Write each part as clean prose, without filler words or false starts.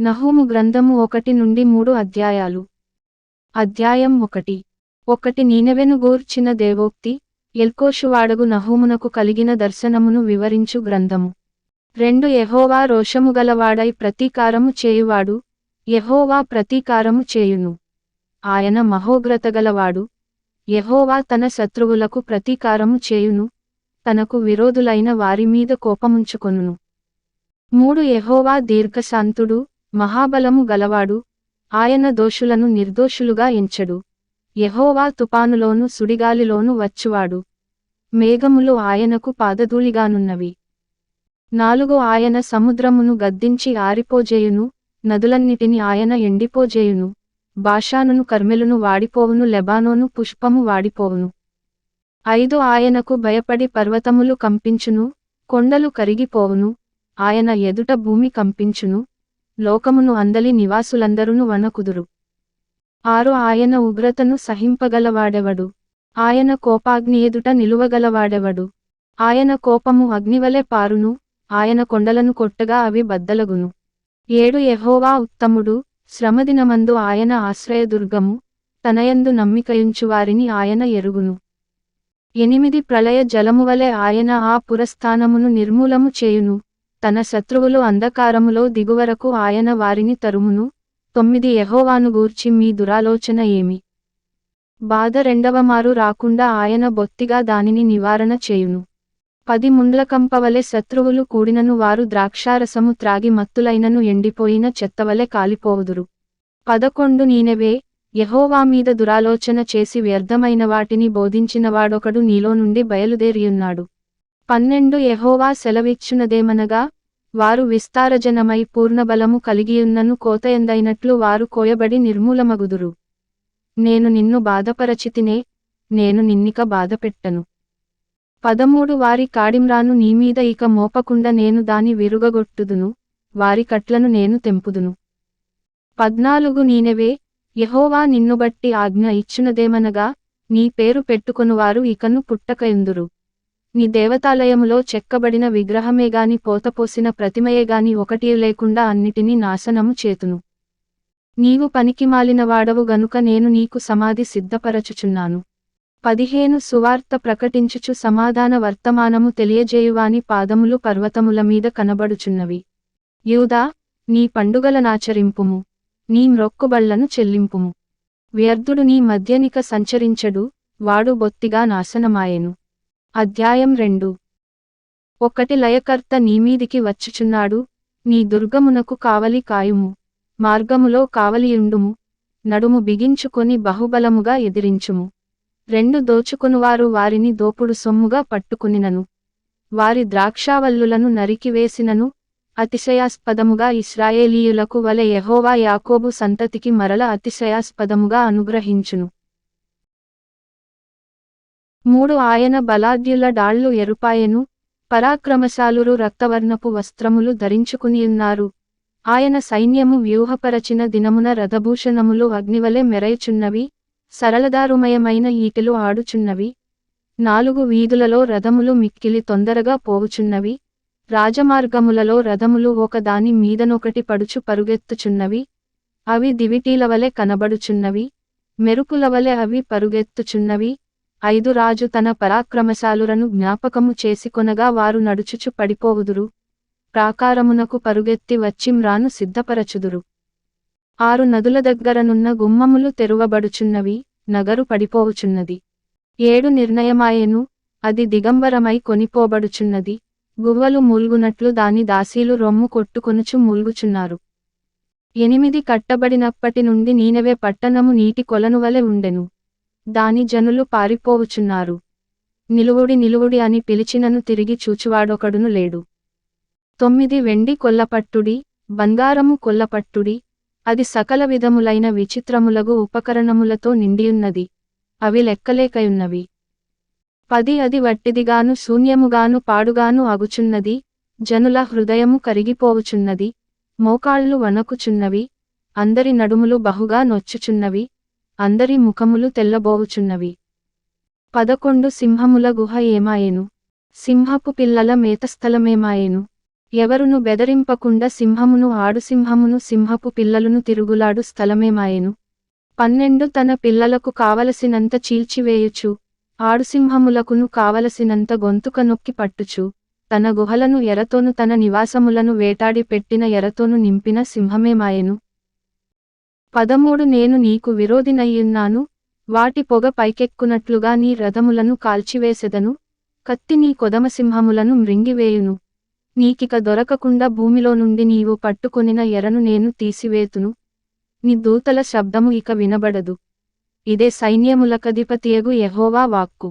నహూము గ్రంథము 1-3 అధ్యాయాలు. అధ్యాయం 1. నీనెవెను గూర్చిన దేవోక్తి, ఎల్కోషువాడగు నహూమునకు కలిగిన దర్శనమును వివరించు గ్రంథము. 2 యెహోవా రోషము గలవాడై ప్రతీకారము చేయువాడు, యెహోవా ప్రతీకారము చేయును. ఆయన మహోగ్రతగలవాడు, యెహోవా తన శత్రువులకు ప్రతీకారము చేయును, తనకు విరోధులైన వారి మీద కోపముంచుకొనును. 3 యెహోవా దీర్ఘశాంతుడు, మహాబలము గలవాడు, ఆయన దోషులను నిర్దోషులుగా ఎంచడు. యెహోవా తుపానులోను సుడిగాలిలోను వచ్చువాడు, మేఘములు ఆయనకు పాదధూళిగానున్నవి. 4 ఆయన సముద్రమును గద్దించి ఆరిపోజేయును, నదులన్నిటిని ఆయన ఎండిపోజేయును. బాషానును కర్మెలును వాడిపోవును, లెబానోను పుష్పము వాడిపోవును. 5 ఆయనకు భయపడి పర్వతములు కంపించును, కొండలు కరిగిపోవును, ఆయన ఎదుట భూమి కంపించును, లోకమును అందలి నివాసులందరును వణకుదురు. 6 ఆయన ఉగ్రతను సహింపగలవాడెవడు, ఆయన కోపాగ్ని ఎదుట నిలువగలవాడెవడు. ఆయన కోపము అగ్నివలె పారును, ఆయన కొండలను కొట్టగా అవి బద్దలగును. 7 యెహోవా ఉత్తముడు, శ్రమదినమందు ఆయన ఆశ్రయదుర్గము, తనయందు నమ్మికయుంచువారిని ఆయన ఎరుగును. 8 ప్రళయ జలమువలె ఆయన ఆ పురస్థానమును నిర్మూలము చేయును, తన శత్రువులు అంధకారములో దిగువరకు ఆయన వారిని తరుమును. 9 యెహోవాను గూర్చి మీ దురాలోచన ఏమి? బాధ రెండవమారు రాకుండా ఆయన బొత్తిగా దానిని నివారణ చేయును. 10 ముండ్లకంపవలె శత్రువులు కూడినను వారు ద్రాక్షారసము త్రాగి మత్తులైనను ఎండిపోయిన చెత్తవలె కాలిపోవుదురు. 11 నీనెవే, యెహోవా మీద దురాలోచన చేసి వ్యర్థమైన వాటిని బోధించినవాడొకడు నీలో నుండి బయలుదేరియున్నాడు. 12 యెహోవా సెలవిచ్చునదేమనగా, వారు విస్తారజనమై పూర్ణబలము కలిగియున్నను కోతయందైనట్లు వారు కోయబడి నిర్మూలమగుదురు. నేను నిన్ను బాధపరచితినే, నేను నిన్నిక బాధపెట్టను. 13 వారి కాడిమ్రాను నీమీద ఇక మోపకుండ నేను దాని విరుగగొట్టుదును, వారి కట్లను నేను తెంపుదును. 14 నీనెవే, యెహోవా నిన్నుబట్టి ఆజ్ఞ ఇచ్చునదేమనగా, నీ పేరు పెట్టుకొనువారు ఇకను పుట్టకయుందురు. నీ దేవతాలయములో చెక్కబడిన విగ్రహమేగాని పోతపోసిన ప్రతిమయేగాని ఒకటి లేకుండా అన్నిటినీ నాశనము చేతును. నీవు పనికిమాలినవాడవు గనుక నేను నీకు సమాధి సిద్ధపరచుచున్నాను. 15 సువార్త ప్రకటించుచు సమాధాన వర్తమానము తెలియజేయువాని పాదములు పర్వతముల మీద కనబడుచున్నవి. యూదా, నీ పండుగలనాచరింపుము, నీ మ్రొక్కుబళ్లను చెల్లింపుము. వ్యర్థుడు నీ మధ్యనిక సంచరించడు, వాడు బొత్తిగా నాశనమాయెను. అధ్యాయం 2. 1 లయకర్త నీమీదికి వచ్చుచున్నాడు, నీ దుర్గమునకు కావలి కాయుము, మార్గములో కావలియుండుము, నడుము బిగించుకొని బహుబలముగా ఎదిరించుము. 2 దోచుకొనువారు వారిని దోపుడు సొమ్ముగా పట్టుకునినను, వారి ద్రాక్షావల్లులను నరికివేసినను, అతిశయాస్పదముగా ఇశ్రాయేలీయులకు వలె యెహోవా యాకోబు సంతతికి మరల అతిశయాస్పదముగా అనుగ్రహించును. 3 ఆయన బలాఢ్యుల డాళ్లు ఎరుపాయెను, పరాక్రమశాలురు రక్తవర్ణపు వస్త్రములు ధరించుకునియున్నారు. ఆయన సైన్యము వ్యూహపరచిన దినమున రథభూషణములు అగ్నివలె మెరయుచున్నవి, సరళదారుమయమైన ఈటెలు ఆడుచున్నవి. 4 వీధులలో రథములు మిక్కిలి తొందరగా పోవుచున్నవి, రాజమార్గములలో రథములు ఒక దాని మీదనొకటి పడుచు పరుగెత్తుచున్నవి. అవి దివిటీలవలె కనబడుచున్నవి, మెరుపులవలె అవి పరుగెత్తుచున్నవి. 5 రాజు తన పరాక్రమశాలురను జ్ఞాపకము చేసుకొనగా వారు నడుచుచు పడిపోవుదురు, ప్రాకారమునకు పరుగెత్తి వచ్చిమ్రాను సిద్ధపరచుదురు. 6 నదుల దగ్గరనున్న గుమ్మములు తెరువబడుచున్నవి, నగరు పడిపోవుచున్నది. 7 నిర్ణయమాయెను, అది దిగంబరమై కొనిపోబడుచున్నది, గువ్వలు మూల్గునట్లు దాని దాసీలు రొమ్ము కొట్టుకొనుచు మూల్గుచున్నారు. 8 కట్టబడినప్పటి నుండి నీనెవె పట్టణము నీటి కొలనువలె ఉండెను, దాని జనులు పారిపోవుచున్నారు. నిలువుడి నిలువుడి అని పిలిచినను తిరిగి చూచువాడొకడును లేడు. 9 వెండి కొల్లపట్టుడి, బంగారము కొల్లపట్టుడి, అది సకల విధములైన విచిత్రములగు ఉపకరణములతో నిండియున్నది, అవి లెక్కలేకయున్నవి. 10 అది వట్టిదిగాను శూన్యముగాను పాడుగాను అగుచున్నది, జనుల హృదయము కరిగిపోవుచున్నది, మోకాళ్ళు వణకుచున్నవి, అందరి నడుములు బహుగా నొచ్చుచున్నవి, అందరి ముఖములు తెల్లబోవుచున్నవి. 11 సింహముల గుహ ఏమాయెను, సింహపు పిల్లల మేతస్థలమేమాయెను, ఎవరును బెదరింపకుండా సింహమును ఆడుసింహమును సింహపు పిల్లలును తిరుగులాడు స్థలమేమాయెను. 12 తన పిల్లలకు కావలసినంత చీల్చివేయుచు ఆడుసింహములకును కావలసినంత గొంతుక నొక్కి పట్టుచు తన గుహలను ఎరతోను తన నివాసములను వేటాడి పెట్టిన ఎరతోను నింపిన సింహమేమాయెను. 13 నేను నీకు విరోధినయ్యున్నాను, వాటి పొగ పైకెక్కునట్లుగా నీ రథములను కాల్చివేసెదను, కత్తి నీ కొదమసింహములను మ్రింగివేయును. నీకిక దొరకకుండా భూమిలో నుండి నీవు పట్టుకొనిన ఎరను నేను తీసివేతును, నీ దూతల శబ్దము ఇక వినబడదు. ఇదే సైన్యములకధిపతియగు యెహోవా వాక్కు.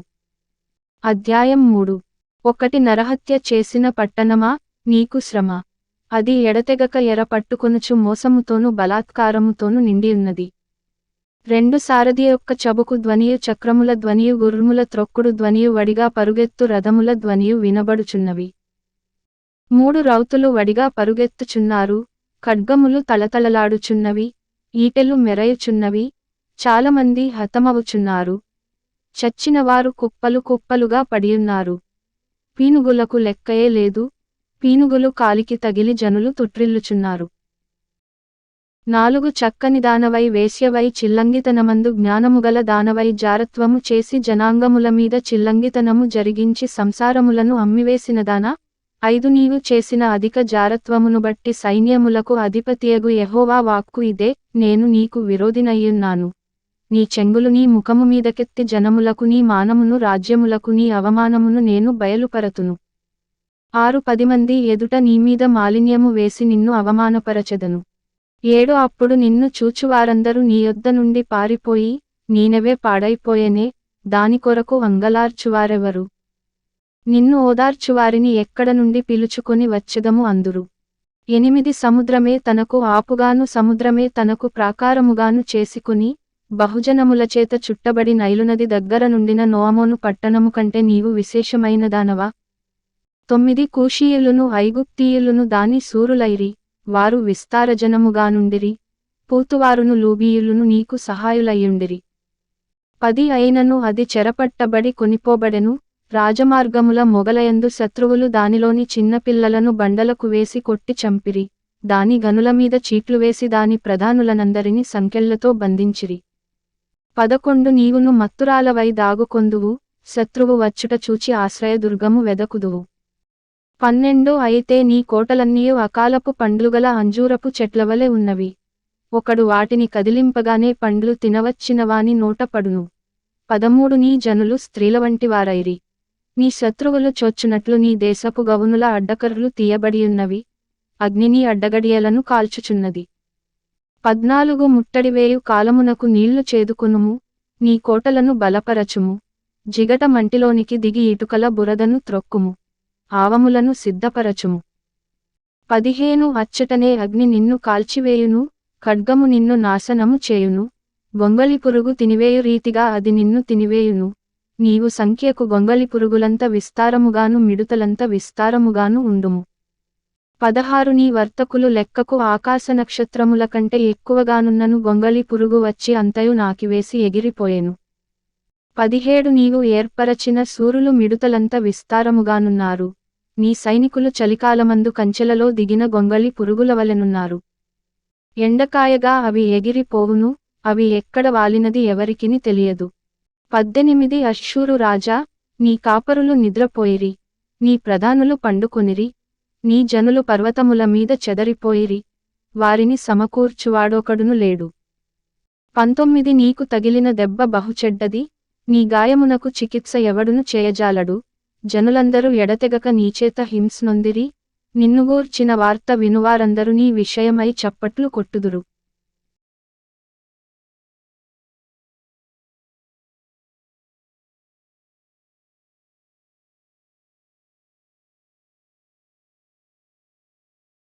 అధ్యాయం 3. 1 నరహత్య చేసిన పట్టణమా, నీకు శ్రమ. అది ఎడతెగక ఎర పట్టుకొనుచు మోసముతోను బలాత్కారముతోను నిండియున్నది. 2 సారథి యొక్క చబుకు ధ్వనియు చక్రముల ధ్వనియు గుర్రముల త్రొక్కుడు ధ్వనియు వడిగా పరుగెత్తు రథముల ధ్వనియు వినబడుచున్నవి. 3 రౌతులు వడిగా పరుగెత్తుచున్నారు, ఖడ్గములు తళతళలాడుచున్నవి, ఈటెలు మెరయుచున్నవి, చాలామంది హతమవుచున్నారు, చచ్చినవారు కుప్పలు కుప్పలుగా పడియున్నారు. పీనుగులకు లెక్కయే లేదు, పీనుగులు కాలికి తగిలి జనులు తుట్రిల్లుచున్నారు. 4 చక్కని దానవై వేశ్యవై చిల్లంగితనమందు జ్ఞానముగల దానవై జారత్వము చేసి జనాంగముల మీద చిల్లంగితనము జరిగించి సంసారములను అమ్మివేసినదానా, 5 నీవు చేసిన అధిక జారత్వమును బట్టి సైన్యములకు అధిపతియగు యెహోవా వాక్కు ఇదే, నేను నీకు విరోధినయ్యున్నాను. నీ చెంగులు నీ ముఖము మీదకెత్తి జనములకు నీ మానమును రాజ్యములకు నీ అవమానమును నేను బయలుపరతును. 10 మంది ఎదుట నీమీద మాలిన్యము వేసి నిన్ను అవమానపరచెదను. 7 అప్పుడు నిన్ను చూచువారందరూ నీ యొద్ద నుండి పారిపోయి, నీనెవే పాడైపోయెనే, దాని కొరకు అంగలార్చువారెవరు? నిన్ను ఓదార్చువారిని ఎక్కడ నుండి పిలుచుకొని వచ్చెదము అందురు. 8 సముద్రమే తనకు ఆపుగాను సముద్రమే తనకు ప్రాకారముగాను చేసుకుని, బహుజనములచేత చుట్టబడి నైలునది దగ్గర నుండిన నోఅమోను పట్టణము కంటే నీవు విశేషమైనదానవా? 9 కూషీయులును ఐగుప్తీయులును దాని శూరులైరి, వారు విస్తారజనముగానుండిరి, పూతువారును లూబీయులును నీకు సహాయులయ్యుండిరి. 10 అయినను అది చెరపట్టబడి కొనిపోబడెను, రాజమార్గముల మొగలయందు శత్రువులు దానిలోని చిన్నపిల్లలను బండలకు వేసి కొట్టి చంపిరి, దాని గనుల మీద చీట్లు వేసి దాని ప్రధానులనందరినీ సంకెళ్లతో బంధించిరి. 11 నీవును మత్తురాలవై దాగుకొందువు, శత్రువు వచ్చుట చూచి ఆశ్రయదుర్గము వెదకుదువు. 12 అయితే నీ కోటలన్నీయు అకాలపు పండ్లుగల అంజూరపు చెట్లవలె ఉన్నవి, ఒకడు వాటిని కదిలింపగానే పండ్లు తినవచ్చినవాని నోట పడును. 13 నీ జనులు స్త్రీలవంటివారైరి, నీ శత్రువులు చొచ్చునట్లు నీ దేశపు గవునుల అడ్డకర్లు తీయబడియున్నవి, అగ్ని నీ అడ్డగడియలను కాల్చుచున్నది. 14 ముట్టడివేయు కాలమునకు నీళ్లు చేదుకునుము, నీ కోటలను బలపరచుము, జిగట మంటిలోనికి దిగి ఇటుకల బురదను త్రొక్కుము, ఆవములను సిద్ధపరచుము. 15 అచ్చటనే అగ్ని నిన్ను కాల్చివేయును, ఖడ్గము నిన్ను నాశనము చేయును, గొంగళి పురుగు తినివేయు రీతిగా అది నిన్ను తినివేయును, నీవు సంఖ్యకు గొంగళి పురుగులంత విస్తారముగాను మిడుతలంత విస్తారముగాను ఉండుము. 16 నీ వర్తకులు లెక్కకు ఆకాశ నక్షత్రముల కంటే ఎక్కువగానున్నను గొంగళి పురుగు వచ్చి అంతయు నాకివేసి ఎగిరిపోయెను. 17 నీవు ఏర్పరచిన సూరులు మిడుతలంత విస్తారముగానున్నారు, నీ సైనికులు చలికాలమందు కంచెలలో దిగిన గొంగళి పురుగులవలెనున్నారు. ఎండకాయగా అవి ఎగిరిపోవును, అవి ఎక్కడ వాలినది ఎవరికిని తెలియదు. 18 అష్షూరు రాజా, నీ కాపరులు నిద్రపోయిరి, నీ ప్రధానులు పండుకొనిరి, నీ జనులు పర్వతముల మీద చెదరిపోయిరి, వారిని సమకూర్చువాడొకడును లేడు. 19 నీకు తగిలిన దెబ్బ బహుచెడ్డది, నీ గాయమునకు చికిత్స ఎవడును చేయజాలడు, జనులందరూ ఎడతెగక నీచేత హింస్నొందిరి, నిన్నుగూర్చిన వార్త వినువారందరూ నీ విషయమై చప్పట్లు కొట్టుదురు.